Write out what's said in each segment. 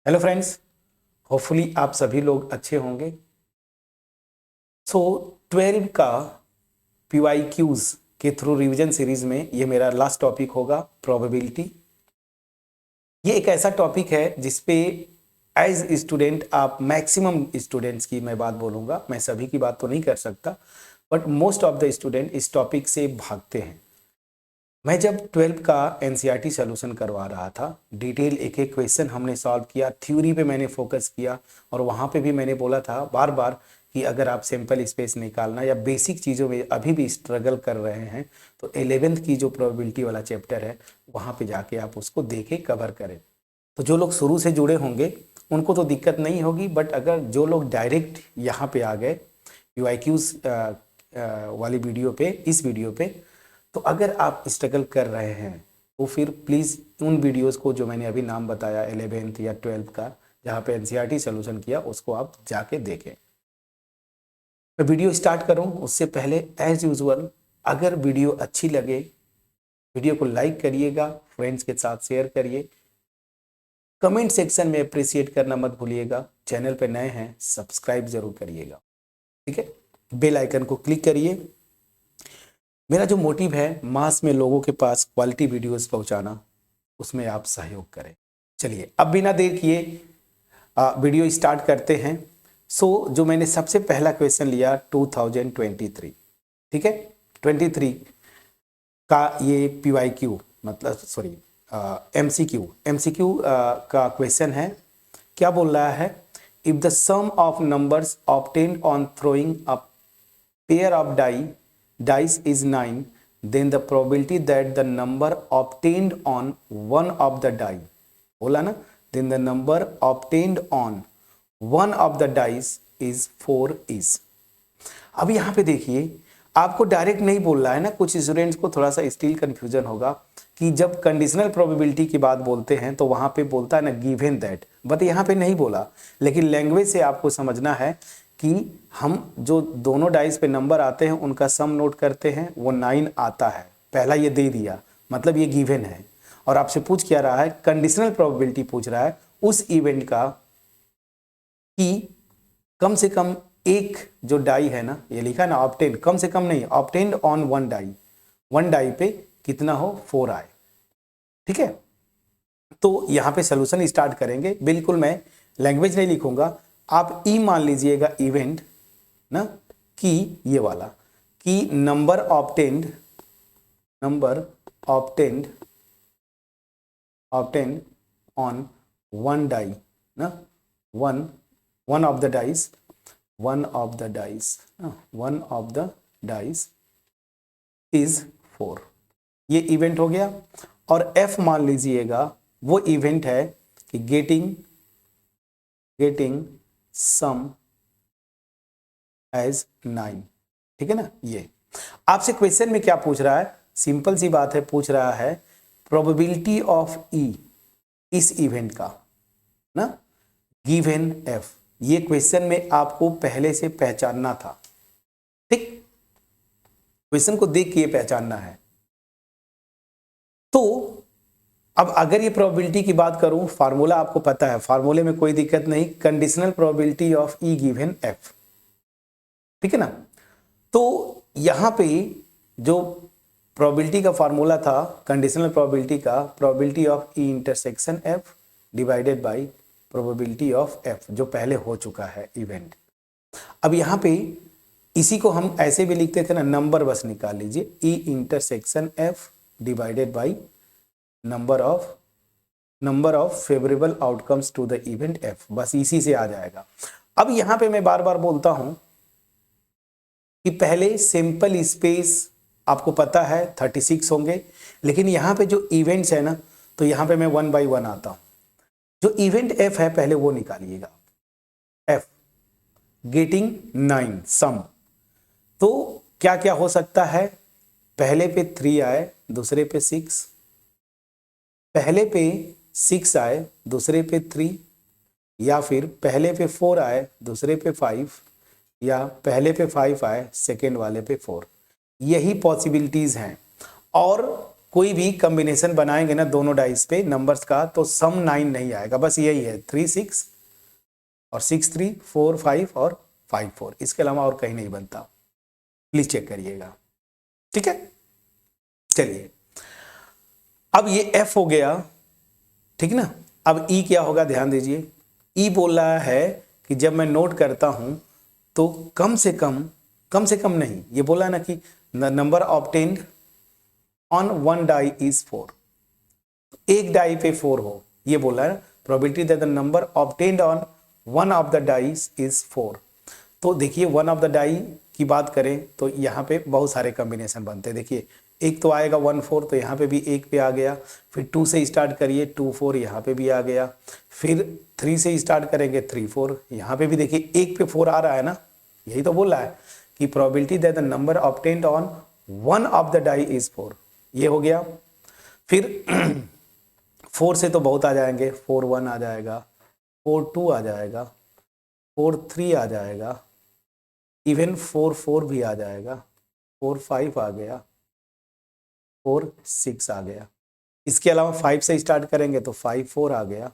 Hello friends, hopefully आप सभी लोग अच्छे होंगे। सो 12 का PYQs के थ्रू रिवीजन सीरीज में ये मेरा लास्ट टॉपिक होगा, प्रोबेबिलिटी। ये एक ऐसा टॉपिक है जिसपे एज स्टूडेंट आप मैक्सिमम स्टूडेंट्स की मैं बात बोलूँगा, मैं सभी की बात तो नहीं कर सकता, but most of the student इस टॉपिक से भागते हैं। मैं जब 12 का NCERT सोल्यूशन करवा रहा था, डिटेल एक एक क्वेश्चन हमने सॉल्व किया, थ्योरी पे मैंने फोकस किया और वहाँ पे भी मैंने बोला था बार बार कि अगर आप सैंपल स्पेस निकालना या बेसिक चीज़ों में अभी भी स्ट्रगल कर रहे हैं तो 11th की जो प्रोबेबिलिटी वाला चैप्टर है वहाँ पे जाके आप उसको देखें, कवर करें। तो जो लोग शुरू से जुड़े होंगे उनको तो दिक्कत नहीं होगी, बट अगर जो लोग डायरेक्ट यहाँ पे आ गए PYQs वाली वीडियो पे, इस वीडियो पे, तो अगर आप स्ट्रगल कर रहे हैं तो फिर प्लीज़ उन वीडियोस को जो मैंने अभी नाम बताया 11th या 12th का, जहाँ पे NCERT सोल्यूशन किया, उसको आप जाके देखें। मैं वीडियो स्टार्ट करूं उससे पहले एज यूजुअल अगर वीडियो अच्छी लगे वीडियो को लाइक करिएगा, फ्रेंड्स के साथ शेयर करिए, कमेंट सेक्शन में अप्रिशिएट करना मत भूलिएगा, चैनल पे नए हैं सब्सक्राइब जरूर करिएगा, ठीक है। बेल आइकन को क्लिक करिए। मेरा जो मोटिव है मास में लोगों के पास क्वालिटी वीडियोस पहुंचाना, उसमें आप सहयोग करें। चलिए अब बिना देर किए वीडियो स्टार्ट करते हैं। जो मैंने सबसे पहला क्वेश्चन लिया 2023, ठीक है, 23 का ये PYQ मतलब सॉरी MCQ का क्वेश्चन है। क्या बोल रहा है? If the sum of numbers obtained on throwing a pair of dice is 9, then the probability that the number obtained on one of the die, बोला ना, then the number obtained on one of the dice is 4 is। अब यहाँ पे देखिए, आपको direct नहीं बोल रहा है ना, कुछ स्टूडेंट्स को थोड़ा सा स्टिल कंफ्यूजन होगा कि जब कंडीशनल प्रोबेबिलिटी की बात बोलते हैं तो वहाँ पे बोलता है ना गिवन दैट, बट यहाँ पे नहीं बोला। लेकिन लैंग्वेज से आपको समझना है कि हम जो दोनों डाइस पे नंबर आते हैं उनका सम नोट करते हैं, वो 9 आता है, पहला ये दे दिया, मतलब ये गिवन है। और आपसे पूछ क्या रहा है? कंडीशनल प्रोबेबिलिटी पूछ रहा है उस इवेंट का कि कम से कम एक जो डाई है ना, ये लिखा है ना ऑब्टेन, कम से कम नहीं, ऑब्टेन्ड ऑन वन डाई पे कितना हो, 4 आए, ठीक है। तो यहाँ पे सोल्यूशन स्टार्ट करेंगे। बिल्कुल मैं लैंग्वेज नहीं लिखूंगा, आप ई मान लीजिएगा इवेंट ना, कि ये वाला कि number obtained on one die ना, one of the dice is 4, ये इवेंट हो गया। और एफ मान लीजिएगा वो इवेंट है कि गेटिंग सम एज 9, ठीक है ना। ये आपसे क्वेश्चन में क्या पूछ रहा है? सिंपल सी बात है, पूछ रहा है प्रोबेबिलिटी ऑफ ई, इस इवेंट का ना, गिवन एफ। ये क्वेश्चन में आपको पहले से पहचानना था, ठीक, क्वेश्चन को देख के ये पहचानना है। तो अब अगर ये प्रोबेबिलिटी की बात करूं, फार्मूला आपको पता है, फार्मूले में कोई दिक्कत नहीं, conditional probability of E given F, ठीक है ना। तो यहां पे जो प्रोबेबिलिटी का फार्मूला था, कंडीशनल प्रोबेबिलिटी का, probability of E intersection F divided by probability of F, जो पहले हो चुका है इवेंट। अब यहां पे इसी को हम ऐसे भी लिखते थे ना, नंबर बस निकाल लीजिए, E intersection F divided by number of favourable outcomes to the event F, बस इसी से आ जाएगा। अब यहां पे मैं बार बार बोलता हूं कि पहले सिंपल स्पेस आपको पता है 36 होंगे, लेकिन यहां पे जो इवेंट्स है ना, तो यहां पे मैं 1 by 1 आता हूं। जो इवेंट एफ है पहले वो निकालिएगा, एफ गेटिंग 9 सम। तो क्या क्या हो सकता है? पहले पे 3 आए, दूसरे पे 6, पहले पे 6 आए, दूसरे पे 3, या फिर पहले पे 4 आए, दूसरे पे 5, या पहले पे 5 आए, सेकेंड वाले पे 4। यही पॉसिबिलिटीज हैं। और कोई भी कॉम्बिनेशन बनाएंगे ना दोनों डाइस पे नंबर्स का, तो सम 9 नहीं आएगा, बस यही है 3 6 और 6 3 4 5 और 5 4, इसके अलावा और कहीं नहीं बनता। प्लीज चेक करिएगा, ठीक है। चलिए अब ये F हो गया, ठीक ना। अब E क्या होगा, ध्यान दीजिए। E बोल रहा है कि जब मैं नोट करता हूं तो कम से कम नहीं, ये बोला ना कि number obtained on one die is 4, एक डाई पे 4 हो, ये बोला है। Probability that the number obtained on one of the dice is 4। तो देखिए वन ऑफ द डाई की बात करें तो यहाँ पे बहुत सारे कॉम्बिनेशन बनते हैं। देखिए एक तो आएगा 1 4, तो यहाँ पे भी एक पे आ गया, फिर 2 से स्टार्ट करिए 2 4, यहाँ पे भी आ गया, फिर 3 से स्टार्ट करेंगे 3 4, यहाँ पे भी देखिए एक पे 4 आ रहा है ना। यही तो बोल रहा है कि probability that the number obtained on one of the die is 4, ये हो गया। फिर 4 से तो बहुत आ जाएंगे, 4 1 आ जाएगा, 4 2 आ जाएगा, 4 3 आ जाएगा, इवन 4 4 भी आ जाएगा, 4 5 आ गया, 4 6 आ गया। इसके अलावा 5 से स्टार्ट करेंगे तो 5 4 आ गया,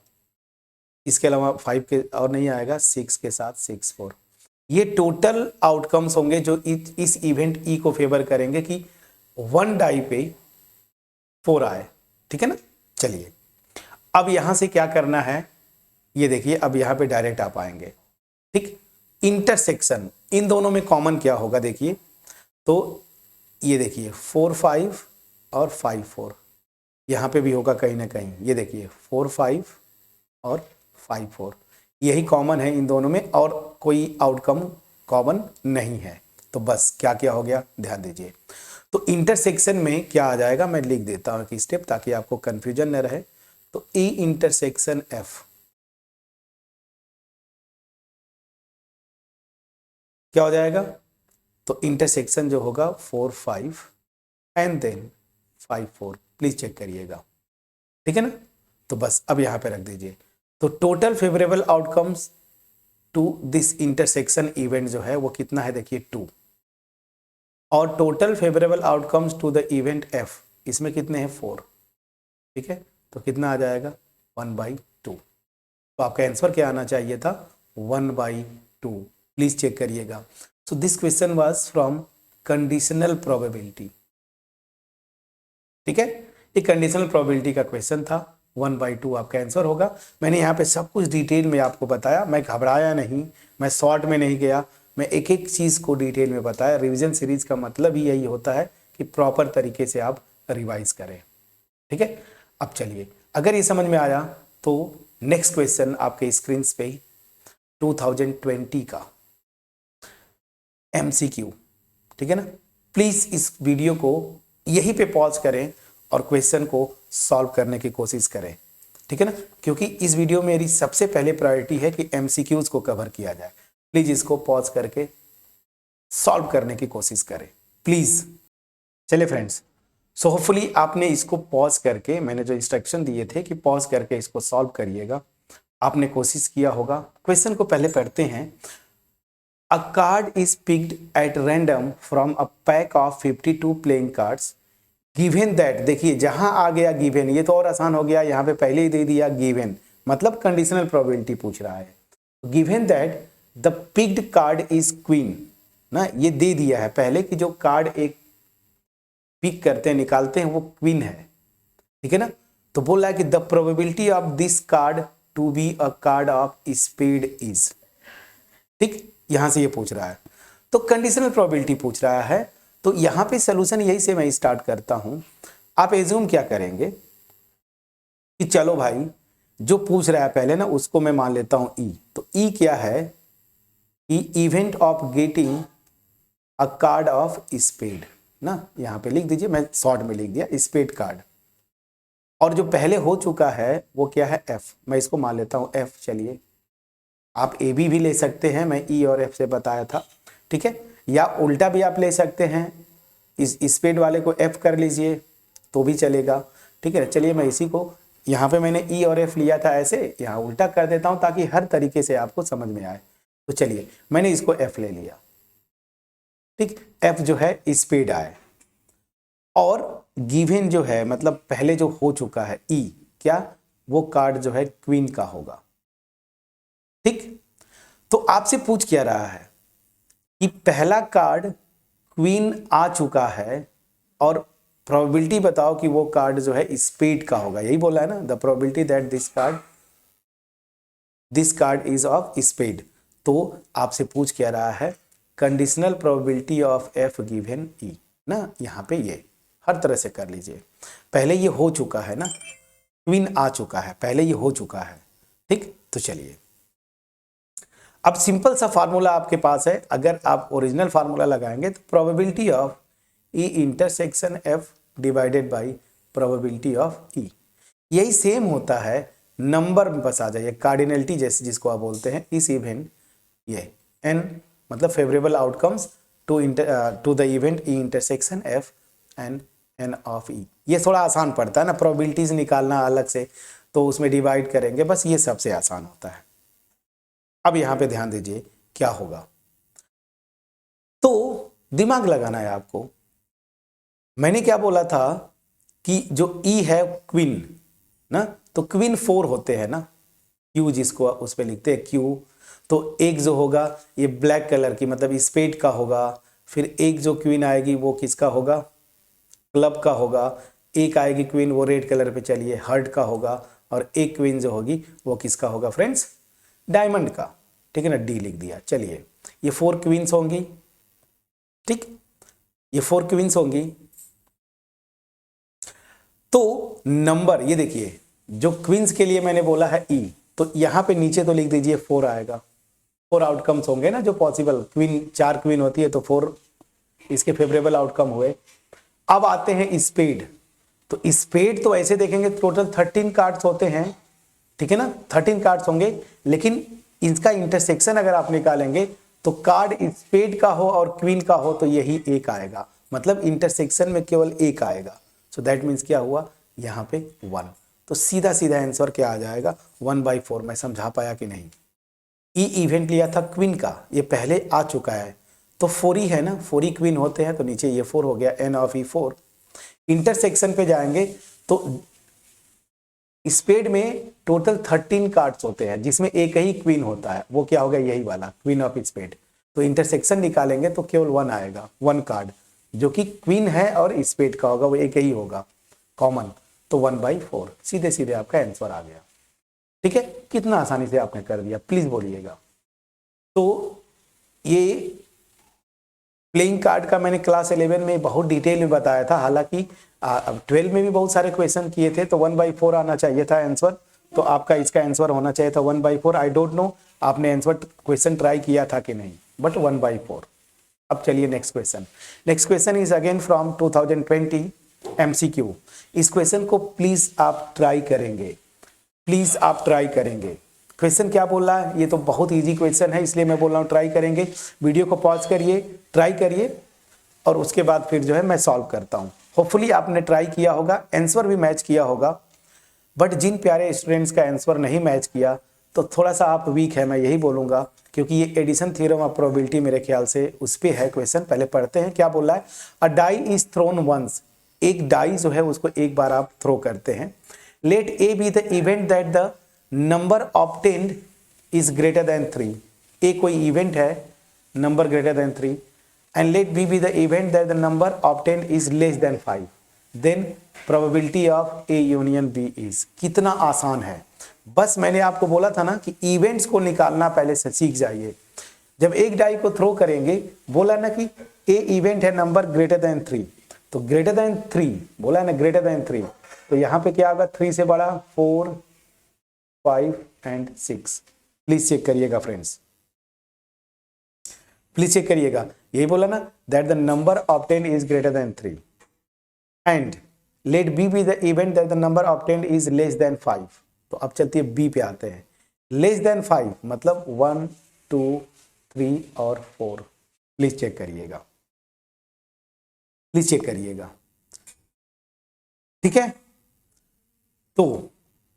इसके अलावा 5 के और नहीं आएगा, 6 के साथ 6 4। ये टोटल आउटकम्स होंगे जो इस इवेंट ई को फेवर करेंगे कि वन डाई पे 4 आए, ठीक है ना। चलिए अब यहां से क्या करना है, ये देखिए अब यहां पे डायरेक्ट आप आएंगे, ठीक। इंटरसेक्शन इन दोनों में कॉमन क्या होगा, देखिए तो ये देखिए 4 5 और 5 4, यहां पे भी होगा कहीं ना कहीं। ये देखिए 4 5 और 5 4, यही कॉमन है इन दोनों में, और कोई आउटकम कॉमन नहीं है। तो बस क्या क्या हो गया, ध्यान दीजिए। तो इंटरसेक्शन में क्या आ जाएगा, मैं लिख देता हूं कि स्टेप, ताकि आपको कंफ्यूजन न रहे। तो ई इंटरसेक्शन एफ क्या हो जाएगा, तो इंटरसेक्शन जो होगा 4 5 एंड देन 5 4, प्लीज चेक करिएगा, ठीक है ना। तो बस अब यहां पे रख दीजिए। तो total favourable outcomes to this intersection event जो है वो कितना है, देखिए 2, और total favourable outcomes to the event F, इसमें कितने हैं 4, ठीक है। तो कितना आ जाएगा 1/2। तो आपका आंसर क्या आना चाहिए था, 1/2। प्लीज चेक करिएगा। So this question was from conditional probability, ठीक है। ये कंडीशनल प्रोबेबिलिटी का क्वेश्चन था, 1/2 आपका आंसर होगा। मैंने यहाँ पे सब कुछ डिटेल में आपको बताया, मैं घबराया नहीं, मैं शॉर्ट में नहीं गया, मैं एक एक चीज़ को डिटेल में बताया। रिवीजन सीरीज का मतलब ही यही होता है कि प्रॉपर तरीके से आप रिवाइज करें, ठीक है। अब चलिए, अगर ये समझ में आया तो नेक्स्ट क्वेश्चन आपके स्क्रीन पे 2020 का MCQ, ठीक है ना। प्लीज इस वीडियो को यहीं पे पॉज करें और क्वेश्चन को सॉल्व करने की कोशिश करें, ठीक है ना, क्योंकि इस वीडियो में मेरी सबसे पहले प्रायोरिटी है कि MCQs को कवर किया जाए। प्लीज इसको पॉज करके सॉल्व करने की कोशिश करें, प्लीज। चलिए फ्रेंड्स, सो होपफुली आपने इसको पॉज करके, मैंने जो इंस्ट्रक्शन दिए थे कि पॉज करके इसको सॉल्व करिएगा, आपने कोशिश किया होगा। क्वेश्चन को पहले पढ़ते हैं। A card is picked at random from a pack of 52 playing cards. Given that, देखिए जहां आ गया गिवन, ये तो और आसान हो गया, यहां पे पहले ही दे दिया गिवन, मतलब कंडीशनल प्रोबेबिलिटी पूछ रहा है। Given that the picked card is queen, ना ये दे दिया है पहले कि जो कार्ड एक पिक करते हैं, निकालते हैं, वो क्वीन है, ठीक है ना। तो बोल रहा है कि the probability of this card to be a card of spade is, ठीक, यहां से ये पूछ रहा है। तो कंडीशनल प्रोबेबिलिटी पूछ रहा है, तो यहां पे सॉल्यूशन यही से मैं स्टार्ट करता हूं। आप एज्यूम क्या करेंगे कि चलो भाई जो पूछ रहा है पहले ना, उसको मैं मान लेता हूं ई। तो ई क्या है कि event of getting a card of spade, ना यहां पे लिख दीजिए, मैं शॉर्ट में लिख दिया स्पेड कार्ड। और जो पहले हो चुका है वो क्या है, एफ, मैं इसको मान लेता हूं एफ। चलिए आप ए बी भी ले सकते हैं, मैं ई और एफ से बताया था, ठीक है, या उल्टा भी आप ले सकते हैं, इस स्पेड वाले को एफ कर लीजिए तो भी चलेगा, ठीक है। चलिए मैं इसी को, यहाँ पे मैंने ई और एफ लिया था ऐसे, यहाँ उल्टा कर देता हूँ ताकि हर तरीके से आपको समझ में आए। तो चलिए मैंने इसको एफ ले लिया, ठीक, एफ जो है स्पेड आए, और गिवन जो है मतलब पहले जो हो चुका है ई, क्या वो कार्ड जो है क्वीन का होगा। ठीक, तो आपसे पूछ क्या रहा है कि पहला कार्ड क्वीन आ चुका है और प्रोबेबिलिटी बताओ कि वो कार्ड जो है स्पेड का होगा, यही बोला है ना, the probability that this card is of spade. तो आपसे पूछ क्या रहा है conditional probability of F given E ना, यहाँ पे ये हर तरह से कर लीजिए। पहले ये हो चुका है ना, क्वीन आ चुका है, पहले ये हो चुका है। ठीक, तो चलिए अब सिंपल सा फार्मूला आपके पास है, अगर आप ओरिजिनल फार्मूला लगाएंगे तो probability of E intersection F divided by probability of E, यही सेम होता है नंबर में, बस आ जाइए कार्डिनलिटी जैसे जिसको आप बोलते हैं इस इवेंट, ये एन मतलब favourable outcomes to the event E intersection F and N of E. ये थोड़ा आसान पड़ता है ना, प्रोबेबिलिटीज निकालना अलग से, तो उसमें डिवाइड करेंगे, बस ये सबसे आसान होता है। अब यहां पे ध्यान दीजिए क्या होगा, तो दिमाग लगाना है आपको। मैंने क्या बोला था कि जो ई है क्वीन ना, तो क्वीन 4 होते हैं ना, क्यू जिसको उस पे लिखते हैं क्यू, तो एक जो होगा ये ब्लैक कलर की मतलब स्पेड का होगा, फिर एक जो क्वीन आएगी वो किसका होगा, क्लब का होगा, एक आएगी क्वीन वो रेड कलर पे चलिए हार्ट का होगा, और एक क्वीन जो होगी वो किसका होगा फ्रेंड्स, डायमंड का। ठीक है ना, डी लिख दिया। चलिए ये 4 क्वींस होंगी, ठीक, ये 4 क्वींस होंगी। तो नंबर ये देखिए, जो क्वींस के लिए मैंने बोला है ई, तो यहां पे नीचे तो लिख दीजिए 4 आएगा, 4 आउटकम्स होंगे ना जो पॉसिबल, क्वीन 4 क्वीन होती है तो 4 इसके फेवरेबल आउटकम हुए। अब आते हैं स्पेड, तो स्पेड तो ऐसे देखेंगे टोटल 13 कार्ड्स होते हैं, ठीक है ना, 13 कार्ड्स होंगे, लेकिन इसका इंटरसेक्शन अगर आप निकालेंगे तो कार्ड स्पेड का हो और क्वीन का हो तो यही एक आएगा, मतलब इंटरसेक्शन में केवल एक आएगा। सो दैट मीन्स क्या हुआ यहाँ पे 1, तो सीधा सीधा आंसर क्या आ जाएगा 1/4। मैं समझा पाया कि नहीं? ई इवेंट लिया था क्वीन का, ये पहले आ चुका है, तो 4 ही है ना, 4 ही क्वीन होते हैं, तो नीचे ये 4 हो गया, एन ऑफ ई 4। इंटरसेक्शन पे जाएंगे तो स्पेड में टोटल 13 कार्ड्स होते हैं जिसमें एक ही क्वीन होता है, वो क्या होगा यही वाला क्वीन ऑफ स्पेड। तो इंटरसेक्शन निकालेंगे तो केवल 1 आएगा, 1 कार्ड जो कि क्वीन है और स्पेड का होगा, वो एक ही होगा कॉमन, तो 1/4 सीधे सीधे आपका आंसर आ गया। ठीक है, कितना आसानी से आपने कर दिया, प्लीज बोलिएगा। तो ये प्लेइंग कार्ड का मैंने क्लास 11 में बहुत डिटेल में बताया था, हालांकि 12 में भी बहुत सारे क्वेश्चन किए थे, तो 1/4 आना चाहिए था आंसर, तो आपका इसका आंसर होना चाहिए था 1/4। आई डोंट नो आपने आंसर क्वेश्चन ट्राई किया था कि नहीं, बट 1/4। अब चलिए next question. Next question is again from 2020 MCQ। इस क्वेश्चन को प्लीज आप ट्राई करेंगे, प्लीज आप ट्राई करेंगे। क्वेश्चन क्या बोल रहा है, ये तो बहुत इजी क्वेश्चन है, इसलिए मैं बोल रहा हूँ ट्राई करेंगे। वीडियो को पॉज करिए, ट्राई करिए, और उसके बाद फिर जो है मैं सॉल्व करता हूँ। होपफुली आपने ट्राई किया होगा, आंसर भी मैच किया होगा, बट जिन प्यारे स्टूडेंट्स का आंसर नहीं मैच किया तो थोड़ा सा आप वीक है, मैं यही बोलूँगा, क्योंकि ये एडिशन थ्योरम ऑफ प्रोबेबिलिटी मेरे ख्याल से उस पर है क्वेश्चन। पहले पढ़ते हैं क्या बोल रहा है। A die is thrown once, एक डाई जो है उसको एक बार आप थ्रो करते हैं। Let A be the event that the number obtained is greater than 3। A कोई इवेंट है, number greater than 3, and let B be the event that the number obtained is less than 5, then probability of A union B is। कितना आसान है, बस मैंने आपको बोला था ना कि इवेंट्स को निकालना पहले से सीख जाइए। जब एक डाई को थ्रो करेंगे, बोला ना कि ए इवेंट है नंबर ग्रेटर देन 3, तो ग्रेटर देन 3 बोला है ना, ग्रेटर देन 3, तो यहाँ पे क्या होगा 3 से बड़ा 4, 5 एंड 6। प्लीज चेक करिएगा फ्रेंड्स, प्लीज चेक करिएगा, यही बोला ना that the number obtained is greater than 3 and let B be the event that the number obtained is less than 5। तो अब चलती है बी पे आते हैं। लेस देन 5 मतलब 1, 2, 3 और 4। प्लीज चेक करिएगा, प्लीज चेक करिएगा, ठीक है। तो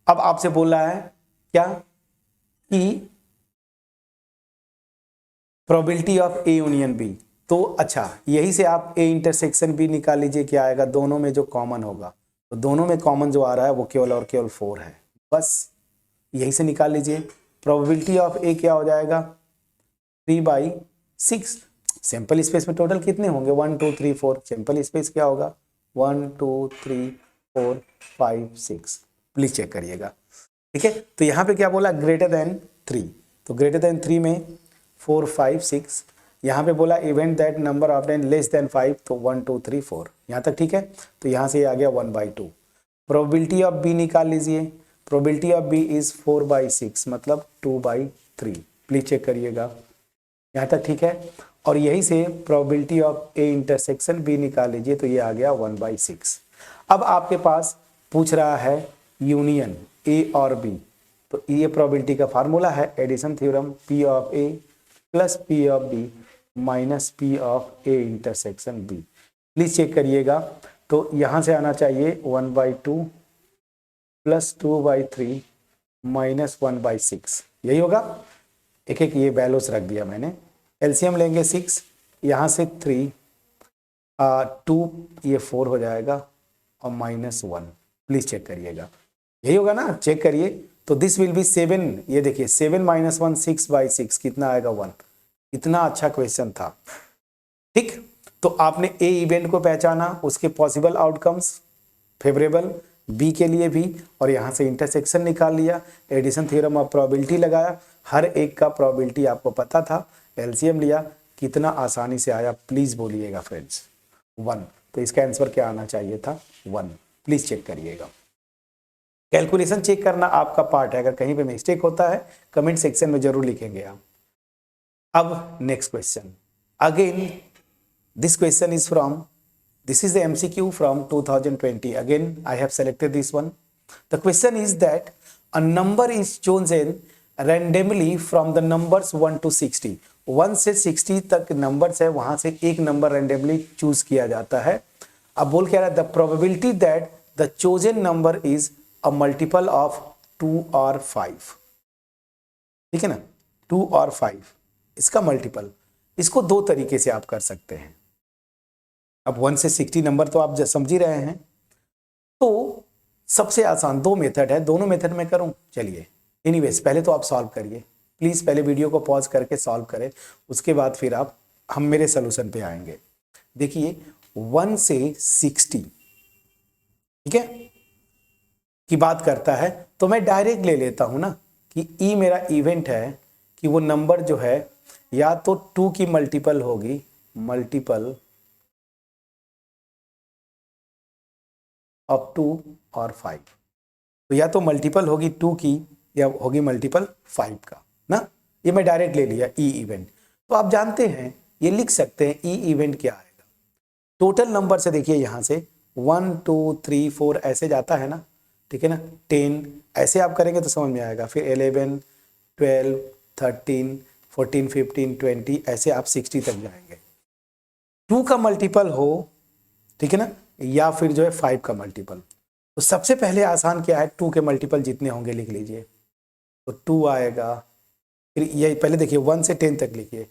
अब आपसे बोल रहा है क्या कि probability of A union B, तो अच्छा, यही से आप ए इंटरसेक्शन बी निकाल लीजिए, क्या आएगा, दोनों में जो कॉमन होगा, तो दोनों में कॉमन जो आ रहा है वो केवल और केवल 4 है, बस यही से निकाल लीजिए। प्रोबेबिलिटी ऑफ ए क्या हो जाएगा, 3/6। सैंपल स्पेस में टोटल कितने होंगे, 1 2 3 4, सैंपल स्पेस क्या होगा, 1 2 3 4 5 6, प्लीज चेक करिएगा। ठीक है, तो यहाँ पे क्या बोला, ग्रेटर देन 3, तो ग्रेटर देन 3 में 4 5 6, यहाँ पे बोला event that number of than less than 5, तो 1 2 3 4, यहाँ तक ठीक है। तो यहाँ से आ गया 1/2। प्रोबेबिलिटी ऑफ बी निकाल लीजिए, प्रोबेबिलिटी ऑफ बी इज 4/6, मतलब 2/3, प्लीज चेक करिएगा, यहाँ तक ठीक है। और यही से probability of A intersection B निकाल लीजिए, तो ये आ गया 1/6। अब आपके पास पूछ रहा है यूनियन ए और बी, तो ये प्रोबेबिलिटी का फार्मूला है addition theorem, P of A plus P of B minus P of A intersection B, please check करिएगा। तो यहाँ से आना चाहिए 1/2 प्लस 2/3 माइनस 1/6, यही होगा। एक एक ये वैल्यूज रख दिया मैंने, एलसीएम लेंगे 6, यहाँ से 3 2, ये 4 हो जाएगा और -1, प्लीज चेक करिएगा, यही होगा ना, चेक करिए। तो दिस विल बी 7, ये देखिए 7 - 1 6/6, कितना आएगा 1। इतना अच्छा क्वेश्चन था, ठीक। तो आपने ए इवेंट को पहचाना, उसके पॉसिबल आउटकम्स फेवरेबल, बी के लिए भी, और यहाँ से इंटरसेक्शन निकाल लिया, एडिशन थ्योरम ऑफ प्रोबेबिलिटी लगाया, हर एक का प्रोबेबिलिटी आपको पता था, एलसीएम लिया, कितना आसानी से आया, प्लीज बोलिएगा फ्रेंड्स, 1। तो इसका आंसर क्या आना चाहिए था, 1, प्लीज चेक करिएगा। कैलकुलेशन चेक करना आपका पार्ट है, अगर कहीं पे मिस्टेक होता है कमेंट सेक्शन में जरूर लिखेंगे आप। अब next question, again this question is from, this is the MCQ from 2020. Again, I have selected this one. The question is that a number is chosen randomly from the numbers 1 to 60. 1 से 60 तक numbers है, वहां से एक number randomly choose किया जाता है। अब बोल क्या रहा है, the probability that the chosen number is a multiple of 2 or 5. ठीक है ना, 2 और 5 इसका मल्टीपल, इसको दो तरीके से आप कर सकते हैं। अब 1 से 60 नंबर तो आप समझ ही रहे हैं, तो सबसे आसान दो मेथड है, दोनों मेथड में करूं, चलिए एनीवेज पहले तो आप सॉल्व करिए, प्लीज पहले वीडियो को पॉज करके सॉल्व करें, उसके बाद फिर हम मेरे सोल्यूशन पे आएंगे। देखिए 1 से 60, ठीक है, की बात करता है, तो मैं डायरेक्ट ले लेता हूं ना कि ई मेरा इवेंट है, कि वो नंबर जो है या तो 2 की मल्टीपल होगी, मल्टीपल ऑफ 2 और 5, तो या तो मल्टीपल होगी 2 की या होगी मल्टीपल 5 का ना, ये मैं डायरेक्ट ले लिया ई इवेंट। तो आप जानते हैं ये लिख सकते हैं ई इवेंट क्या आएगा, टोटल नंबर से देखिए यहाँ से 1 2 3 4 ऐसे जाता है ना, ठीक है ना, 10 ऐसे आप करेंगे तो समझ में आएगा, फिर 11 12 13 14 15 20 ऐसे आप 60 तक जाएंगे। 2 का मल्टीपल हो, ठीक है ना, या फिर जो है 5 का मल्टीपल, तो सबसे पहले आसान क्या है, 2 के मल्टीपल जितने होंगे लिख लीजिए, तो 2 आएगा, फिर ये पहले देखिए 1 से 10 तक लिखिए,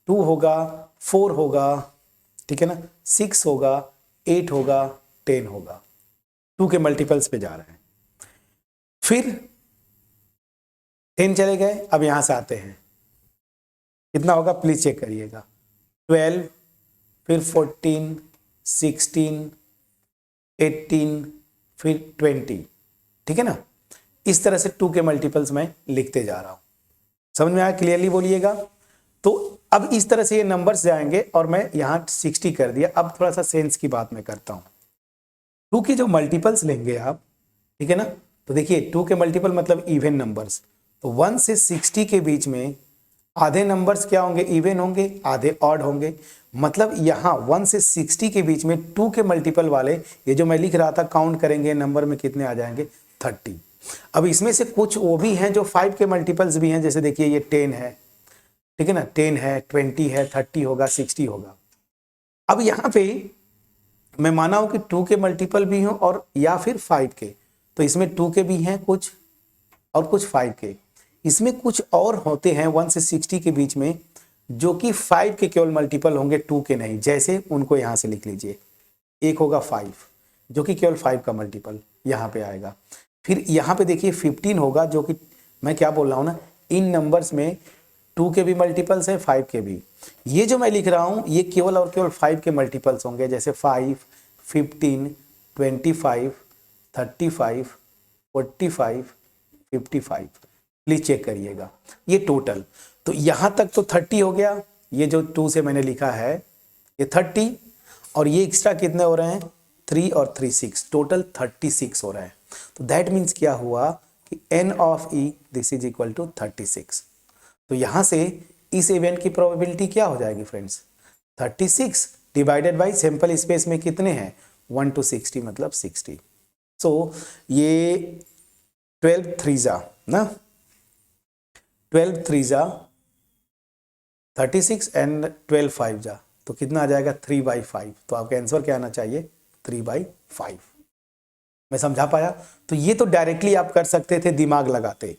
2 होगा, 4 होगा, ठीक है ना, 6 होगा, 8 होगा, 10 होगा, 2 के मल्टीपल्स पे जा रहे हैं। फिर 10 चले गए, अब यहां से आते हैं, कितना होगा प्लीज चेक करिएगा, 12, फिर 14 16 18, फिर 20, ठीक है ना, इस तरह से 2 के मल्टीपल्स मैं लिखते जा रहा हूं, समझ में आया, क्लियरली बोलिएगा। तो अब इस तरह से ये नंबर्स जाएंगे, और मैं यहां 60 कर दिया। अब थोड़ा सा सेंस की बात मैं करता हूं, 2 की जो मल्टीपल्स लेंगे आप, ठीक है ना, तो देखिए 2 के मल्टीपल मतलब इवन नंबर्स, तो 1 से 60 के बीच में आधे नंबर्स क्या होंगे, इवन होंगे, आधे ऑड होंगे, मतलब यहां 1 से 60 के बीच में 2 के मल्टीपल वाले, ये जो मैं लिख रहा था काउंट करेंगे नंबर में कितने आ जाएंगे, 30। अब इसमें से कुछ वो भी हैं जो 5 के मल्टीपल्स भी हैं, जैसे देखिए ये 10 है, ठीक है ना, 10 है, 20 है, 30 होगा, 60 होगा। अब यहां पे मैं माना हूं कि 2 के मल्टीपल भी हों और या फिर 5 के, तो इसमें 2 के भी हैं कुछ और कुछ 5 के, इसमें कुछ और होते हैं 1 से 60 के बीच में जो कि 5 के केवल मल्टीपल होंगे, 2 के नहीं। जैसे उनको यहां से लिख लीजिए, एक होगा 5 जो कि केवल 5 का मल्टीपल यहां पे आएगा। फिर यहां पे देखिए 15 होगा, जो कि मैं क्या बोल रहा हूं ना, इन नंबर्स में 2 के भी मल्टीपल्स हैं, 5 के भी। ये जो मैं लिख रहा हूं ये केवल और केवल 5 के मल्टीपल्स होंगे, जैसे 5, 15, 25, 35, 45, 55। प्लीज चेक करिएगा ये टोटल। तो यहां तक तो 30 हो गया, ये जो 2 से मैंने लिखा है ये 30, और ये एक्स्ट्रा कितने हो रहे हैं, 3 और 3 6, टोटल 36 हो रहे हैं। तो दैट मीन्स क्या हुआ कि n of e this is equal to 36। तो यहां से इस इवेंट की प्रोबेबिलिटी क्या हो जाएगी friends, 36 divided by sample space में कितने हैं, 1 to 60 मतलब 60। सो ये 12 3 ना, 12 3 36 एंड 12 5 तो कितना आ जाएगा 3/5। तो आपका आंसर क्या आना चाहिए, 3/5। मैं समझा पाया। तो ये तो डायरेक्टली आप कर सकते थे दिमाग लगाते,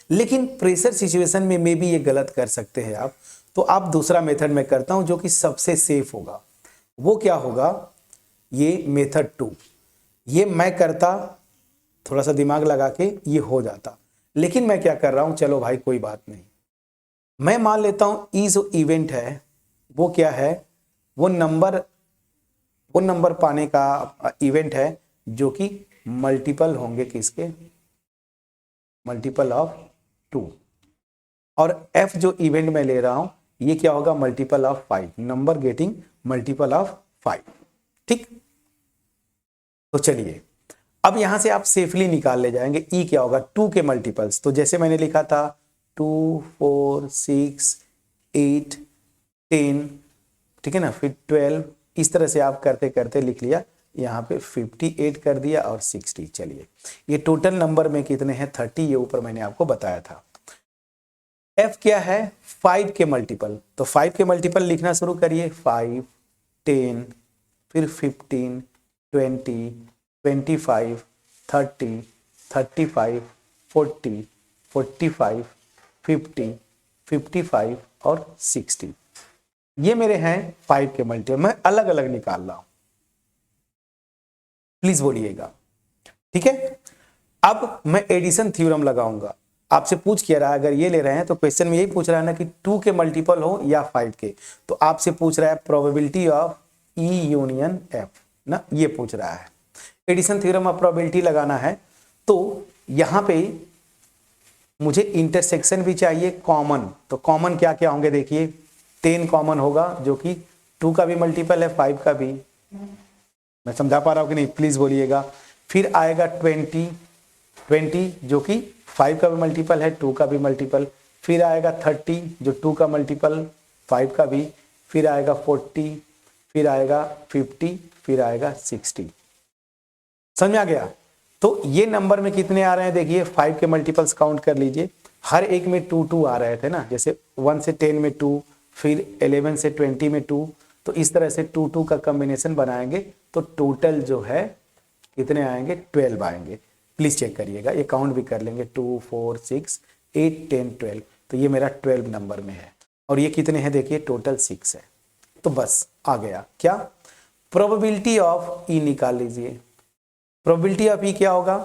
लेकिन प्रेशर सिचुएशन में मे भी ये गलत कर सकते हैं आप। तो आप दूसरा मेथड में करता हूं जो कि सबसे सेफ होगा। वो क्या होगा, ये मेथड 2। ये मैं करता थोड़ा सा दिमाग लगा के, ये हो जाता। लेकिन मैं क्या कर रहा हूं, चलो भाई कोई बात नहीं, मैं मान लेता हूं ई जो इवेंट है वो क्या है, वो नंबर पाने का इवेंट है जो कि मल्टीपल होंगे किसके, मल्टीपल ऑफ 2। और एफ जो इवेंट में ले रहा हूं ये क्या होगा, multiple of 5, number getting multiple of 5। ठीक, तो चलिए अब यहां से आप सेफली निकाल ले जाएंगे ई क्या होगा, 2 के मल्टीपल्स। तो जैसे मैंने लिखा था 2 4 6 8 10, ठीक है ना, फिर 12, इस तरह से आप करते करते लिख लिया। यहाँ पे 58 कर दिया और 60। चलिए ये टोटल नंबर में कितने हैं, 30, ये ऊपर मैंने आपको बताया था। f क्या है, 5 के मल्टीपल। तो 5 के मल्टीपल लिखना शुरू करिए, 5 10 फिर 15 20 25 30 35 40 45 50 55 और 60। ये मेरे हैं 5 के मल्टीपल। मैं अलग अलग निकाल रहा हूं, प्लीज बोलिएगा, ठीक है। अब मैं एडिशन थ्योरम लगाऊंगा। आपसे पूछ क्या रहा है, अगर ये ले रहे हैं तो क्वेश्चन में यही पूछ रहा है ना कि 2 के मल्टीपल हो या 5 के। तो आपसे पूछ रहा है probability of E union F ना, ये पूछ रहा है। एडिशन थ्योरम ऑफ प्रोबेबिलिटी लगाना है। तो यहां पे मुझे इंटरसेक्शन भी चाहिए कॉमन। तो कॉमन क्या क्या होंगे देखिए, 10 कॉमन होगा जो कि 2 का भी मल्टीपल है, 5 का भी। मैं समझा पा रहा हूं कि नहीं, प्लीज बोलिएगा। फिर आएगा 20 जो कि 5 का भी मल्टीपल है, 2 का भी मल्टीपल। फिर आएगा 30 जो 2 का मल्टीपल, 5 का भी। फिर आएगा 40, फिर आएगा 50, फिर आएगा 60। समझ में आ गया। तो ये नंबर में कितने आ रहे हैं देखिए, 5 के मल्टीपल्स काउंट कर लीजिए। हर एक में 2 2 आ रहे थे ना, जैसे 1 से 10 में 2, फिर 11 से 20 में 2। तो इस तरह से 2 2 का कॉम्बिनेशन बनाएंगे तो टोटल जो है कितने आएंगे, 12 आएंगे। प्लीज चेक करिएगा, ये काउंट भी कर लेंगे, 2 4 6 8 10 12। तो ये मेरा 12 नंबर में है। और ये कितने हैं देखिए, टोटल 6 है। तो बस आ गया क्या, प्रोबेबिलिटी ऑफ ई निकाल लीजिए। प्रोबेबिलिटी ऑफ ई क्या होगा,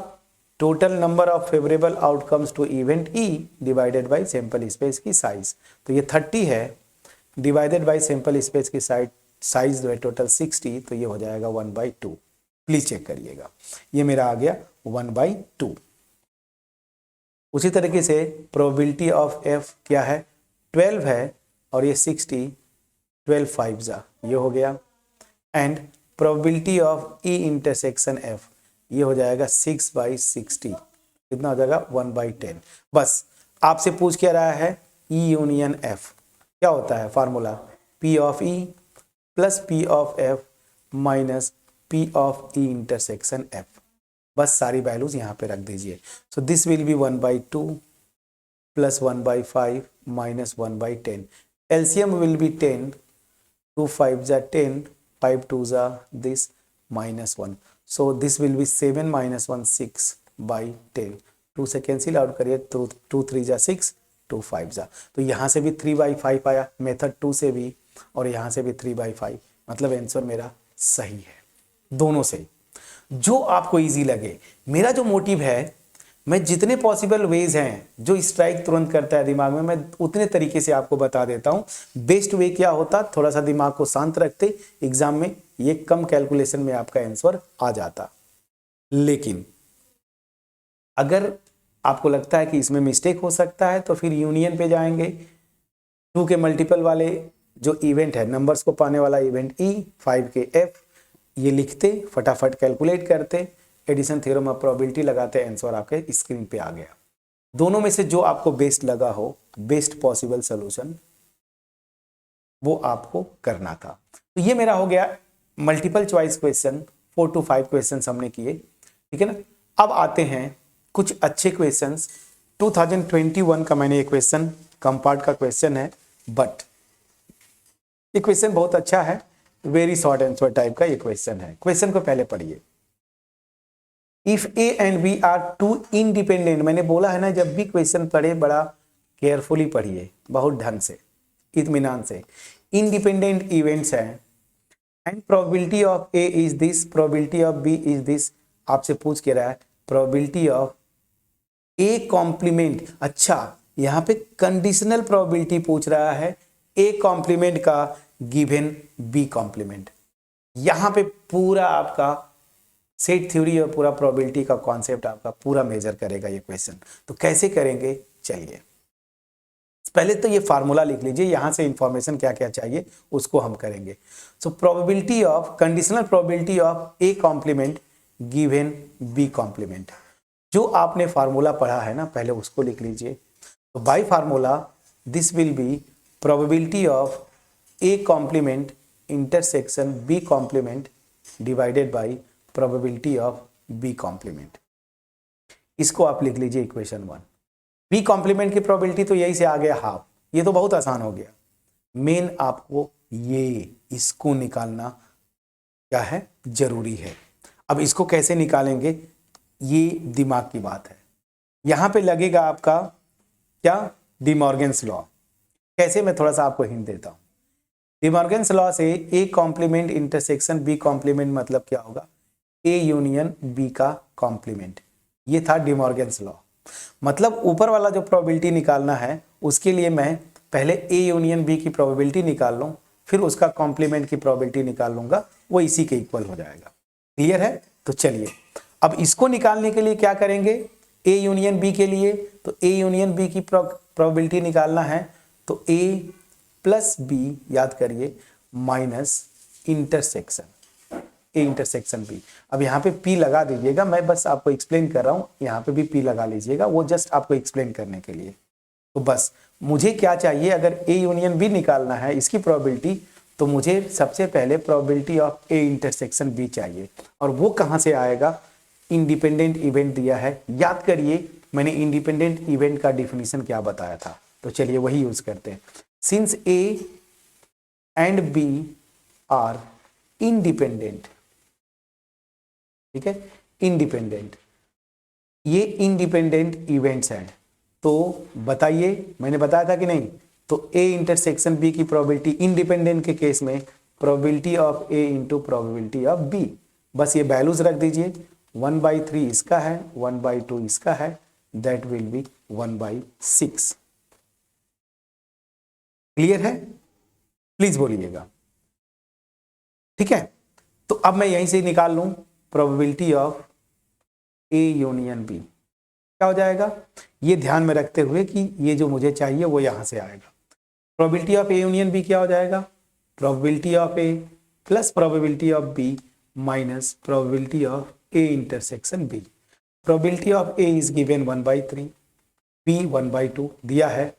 total number of favourable outcomes to event E divided by sample space की साइज। तो ये 30 है डिवाइडेड बाय सैंपल स्पेस की साइज जो है टोटल 60। तो ये हो जाएगा 1/2। प्लीज चेक करिएगा, ये मेरा आ गया 1/2। उसी तरीके से प्रोबेबिलिटी ऑफ एफ क्या है, 12 है और ये 60, 12 5 ये हो गया। And probability of E intersection F ये हो जाएगा 6/60। कितना हो जाएगा, 1/10। बस आपसे पूछ क्या रहा है, ई यूनियन एफ क्या होता है, formula P of E plus P of F minus P of E intersection F. बस सारी वैल्यूज यहाँ पे रख दीजिए। सो this will B 1/2 plus 1/5 minus 1/10। LCM will be 10, 2 5 10, 5 2 this minus 1. So this will be 7 minus 1 6/10. 2 से कैंसिल आउट करिए, 2 3 6, 2 5 जा, तो यहाँ से भी 3/5 आया, मेथड 2 से भी, और यहाँ से भी 3/5, मतलब आंसर मेरा सही है दोनों से, जो आपको इजी लगे। मेरा जो मोटिव है, मैं जितने पॉसिबल वेज हैं जो स्ट्राइक तुरंत करता है दिमाग में, मैं उतने तरीके से आपको बता देता हूं। बेस्ट वे क्या होता, थोड़ा सा दिमाग को शांत रखते, एग्जाम में ये कम कैलकुलेशन में आपका आंसर आ जाता। लेकिन अगर आपको लगता है कि इसमें मिस्टेक हो सकता है, तो फिर यूनियन पे जाएंगे। 2 के मल्टीपल वाले जो इवेंट है, नंबर्स को पाने वाला इवेंट E, 5 के F, ये लिखते, फटाफट कैलकुलेट करते, एडिशन थ्योरम ऑफ प्रोबेबिलिटी लगाते, आंसर आपके स्क्रीन पे आ गया। दोनों में से जो आपको बेस्ट लगा हो, बेस्ट पॉसिबल सॉल्यूशन, वो आपको करना था। तो ये मेरा हो गया multiple choice question, 4 to 5 question हमने किए, ठीक है ना। अब आते हैं कुछ अच्छे क्वेश्चंस। 2021 का मैंने एक क्वेश्चन, कम पार्ट का क्वेश्चन है, बट ये क्वेश्चन बहुत अच्छा है, वेरी शॉर्ट आंसर टाइप का ये क्वेश्चन है। क्वेश्चन को पहले पढ़िए। If A and B are two independent, मैंने बोला है ना, जब भी क्वेश्चन पढ़े बड़ा केयरफुली पढ़िए, बहुत ढंग से, इत्मीनान से। इंडिपेंडेंट इवेंट्स हैं and probability of A is this, probability of B is this. आपसे पूछ के रहा है प्रोबेबिलिटी ऑफ ए कॉम्प्लीमेंट। अच्छा, यहां पे कंडीशनल प्रोबेबिलिटी पूछ रहा है, ए कॉम्प्लीमेंट का गिवन बी कॉम्प्लीमेंट। यहां पे पूरा आपका सेट थ्योरी और पूरा प्रोबेबिलिटी का कॉन्सेप्ट आपका पूरा मेजर करेगा ये क्वेश्चन। तो कैसे करेंगे, चलिए पहले तो ये फार्मूला लिख लीजिए, यहां से इंफॉर्मेशन क्या क्या चाहिए उसको हम करेंगे। So probability of, conditional probability of A complement given B complement. जो आपने फार्मूला पढ़ा है ना, पहले उसको लिख लीजिए। तो by formula this will be probability of A complement intersection B complement divided by probability of B complement. इसको आप लिख लीजिए इक्वेशन 1। बी कॉम्प्लीमेंट की प्रोबेबिलिटी तो यही से आ गया हाफ, ये तो बहुत आसान हो गया। मेन आपको ये इसको निकालना क्या है, जरूरी है। अब इसको कैसे निकालेंगे, ये दिमाग की बात है। यहां पे लगेगा आपका क्या, डिमॉर्गन्स लॉ। कैसे, मैं थोड़ा सा आपको हिंट देता हूं। डिमॉर्गन्स लॉ से A complement intersection B complement मतलब क्या होगा, ए यूनियन बी का कॉम्प्लीमेंट। ये था डिमॉर्गन्स लॉ। मतलब ऊपर वाला जो प्रोबेबिलिटी निकालना है, उसके लिए मैं पहले ए यूनियन बी की प्रोबेबिलिटी निकाल लूं, फिर उसका कॉम्प्लीमेंट की प्रोबेबिलिटी निकाल लूंगा, वो इसी के इक्वल हो जाएगा। क्लियर है। तो चलिए अब इसको निकालने के लिए क्या करेंगे, ए यूनियन बी के लिए, तो ए यूनियन बी की प्रोबेबिलिटी निकालना है, तो ए प्लस बी, याद करिए, minus intersection A intersection B. अब यहाँ पे पी लगा दीजिएगा, मैं बस आपको एक्सप्लेन कर रहा हूँ, यहाँ पे भी पी लगा लीजिएगा, वो जस्ट आपको एक्सप्लेन करने के लिए। तो बस मुझे क्या चाहिए, अगर ए यूनियन बी निकालना है इसकी प्रोबेबिलिटी, तो मुझे सबसे पहले probability of A intersection B चाहिए। और वो कहाँ से आएगा, इंडिपेंडेंट इवेंट दिया है, याद करिए मैंने इंडिपेंडेंट इवेंट का डिफिनीशन क्या बताया था, तो चलिए वही यूज करते हैं। Since A and B are independent, ठीक है, इंडिपेंडेंट, ये इंडिपेंडेंट इवेंट्स हैं, तो बताइए, मैंने बताया था कि नहीं, तो ए इंटरसेक्शन बी की प्रोबेबिलिटी इंडिपेंडेंट के केस में probability of A into probability of B. बस ये वैल्यूज रख दीजिए, 1/3 इसका है, 1/2 इसका है, दैट विल बी 1/6। क्लियर है, प्लीज बोलिएगा, ठीक है। तो अब मैं यहीं से निकाल लूं probability of A union B, क्या हो जाएगा, ये ध्यान में रखते हुए कि ये जो मुझे चाहिए वो यहां से आएगा। Probability of A union B क्या हो जाएगा, probability of A plus probability of B minus probability of A intersection B. Probability of A is given 1/3, B 1/2 दिया है,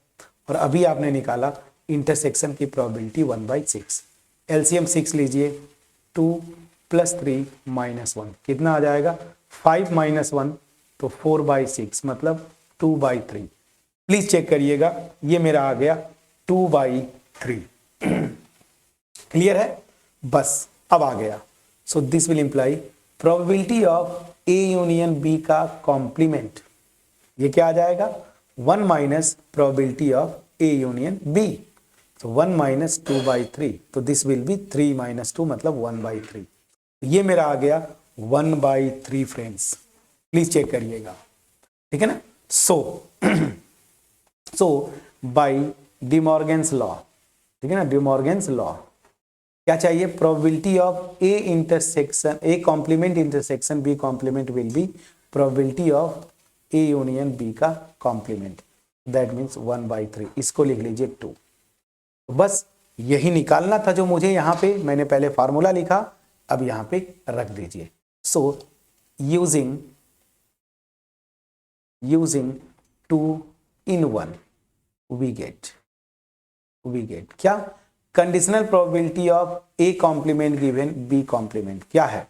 और अभी आपने निकाला इंटरसेक्शन की प्रोबेबिलिटी 1/6। एलसीएम 6 लीजिए, 2 + 3 - 1 कितना आ जाएगा, 5 - 1 तो 4/6 मतलब 2/3। प्लीज चेक करिएगा, ये मेरा आ गया 2/3। क्लियर है, बस अब आ गया। So this will imply probability of A union B का कॉम्प्लीमेंट, ये क्या आ जाएगा, 1 minus probability of A union B, तो 1 माइनस 2/3, तो दिस विल बी 3 माइनस 2 मतलब 1/3। ये मेरा आ गया 1/3 फ्रेंड्स, प्लीज चेक करिएगा, ठीक है ना। So by De Morgan's law, ठीक है ना, डी मॉर्गन्स लॉ क्या चाहिए, probability of A intersection A complement intersection B complement will be probability of A union B का कॉम्प्लीमेंट, दैट मीन्स 1/3, इसको लिख लीजिए 2। तो बस यही निकालना था जो मुझे यहाँ पे, मैंने पहले फार्मूला लिखा, अब यहाँ पे रख दीजिए। So using 2 in 1 we get क्या, conditional probability of A complement given B complement क्या है,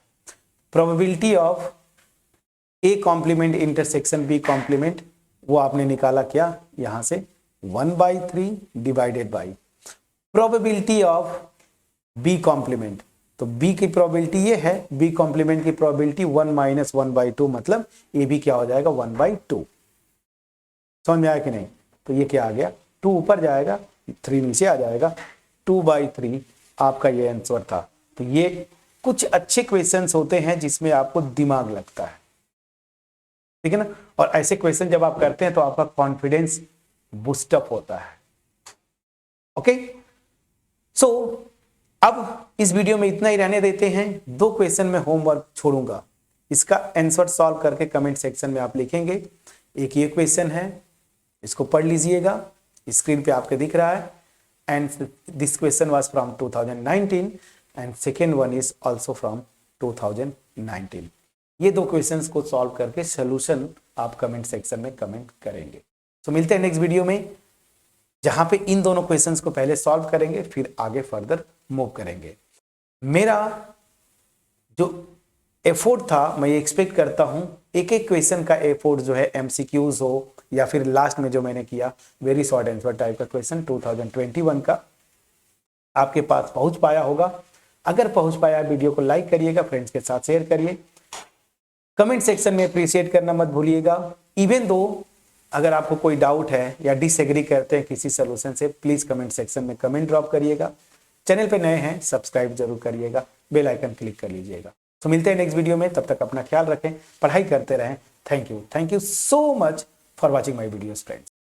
probability of A complement intersection B complement, वो आपने निकाला क्या यहां से 1/3 divided by probability of B complement, तो बी की प्रोबेबिलिटी ये है, बी कॉम्प्लीमेंट की प्रोबेबिलिटी 1 माइनस 1/2 मतलब ए बी क्या हो जाएगा 1/2। समझ में आया कि नहीं, तो ये क्या आ गया 2 ऊपर जाएगा 3 नीचे आ जाएगा, 2/3 आपका ये आंसर था। तो ये कुछ अच्छे क्वेश्चंस होते हैं जिसमें आपको दिमाग लगता है, ठीक है ना, और ऐसे क्वेश्चन जब आप करते हैं तो आपका कॉन्फिडेंस बूस्टअप होता है। ओके, सो अब इस वीडियो में इतना ही रहने देते हैं। 2 क्वेश्चन में होमवर्क छोड़ूंगा, इसका आंसर सॉल्व करके कमेंट सेक्शन में आप लिखेंगे। एक ये क्वेश्चन है, इसको पढ़ लीजिएगा, स्क्रीन पे आपके दिख रहा है, and this question was from 2019 and second one is also from 2019। ये 2 क्वेश्चंस को सॉल्व करके सोल्यूशन आप कमेंट सेक्शन में कमेंट करेंगे। तो मिलते हैं नेक्स्ट वीडियो में, जहां पे इन दोनों क्वेश्चंस को पहले सॉल्व करेंगे, फिर आगे फर्दर मूव करेंगे। मेरा जो एफोर्ट था, मैं ये एक्सपेक्ट करता हूं एक एक क्वेश्चन का एफोर्ट जो है एमसीक्यूज हो या फिर लास्ट में जो मैंने किया वेरी शॉर्ट आंसर टाइप का क्वेश्चन 2021 का आपके पास पहुंच पाया होगा। अगर पहुंच पाया, वीडियो को लाइक करिएगा, फ्रेंड्स के साथ शेयर करिए, कमेंट सेक्शन में अप्रिशिएट करना मत भूलिएगा। इवन दो अगर आपको कोई डाउट है या डिसएग्री करते हैं किसी सोल्यूशन से, प्लीज कमेंट सेक्शन में कमेंट ड्रॉप करिएगा। चैनल पे नए हैं सब्सक्राइब जरूर करिएगा, बेल आइकन क्लिक कर लीजिएगा। तो मिलते हैं नेक्स्ट वीडियो में, तब तक अपना ख्याल रखें, पढ़ाई करते रहें। Thank you so much for watching my videos friends.